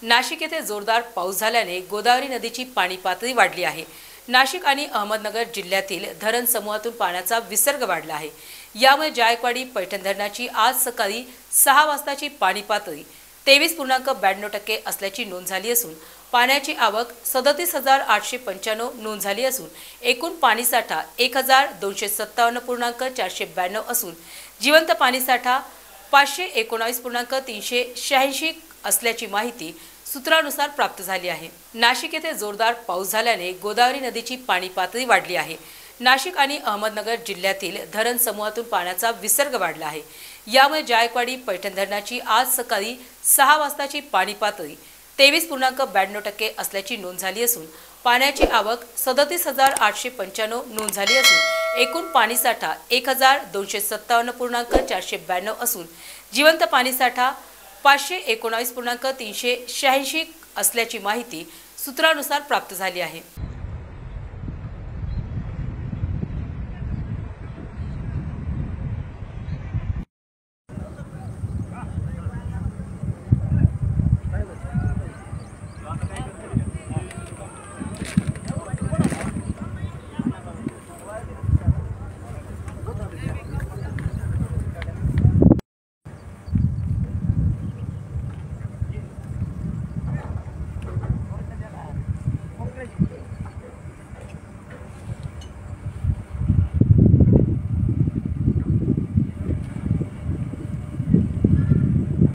नाशिक येथे जोरदार पाऊस झाल्याने गोदावरी नदीची पाणी पातळी वाढली आहे। नाशिक आणि अहमदनगर जिल्ह्यातील धरण समूहातून पाण्याचा विसर्ग वाढला आहे। यामुळे जायकवाडी पैठण धरणाची आज सकाळी 6 वाजताची पाणी पातळी 23.92% असल्याची नोंद झाली असून पाण्याची आवक 37,895 नोंद झाली असून एकूण पाणीसाठा 1,257.492 असून जिवंत पाणीसाठा 519.386 असल्याची माहिती सूत्रानुसार प्राप्त झाली आहे। नाशिक येथे जोरदार पाऊस झाल्याने गोदावरी नदीची पाणी पातळी वाढली आहे। नाशिक आणि अहमदनगर जिल्ह्यातील धरण समूहातून पाण्याचा विसर्ग वाढला आहे। यामुळे जायकवाडी पैठण धरणाची आज सकाळी 6 वाजताची पाणी पातळी 23.92% असल्याची नोंद झाली असून पाण्याची आवक 37,895 नोंद झाली असून एकूण पाणीसाठा 1,257.492 असून जिवंत पाणीसाठा 519.386 असल्याची माहिती सूत्रानुसार प्राप्त झाली आहे।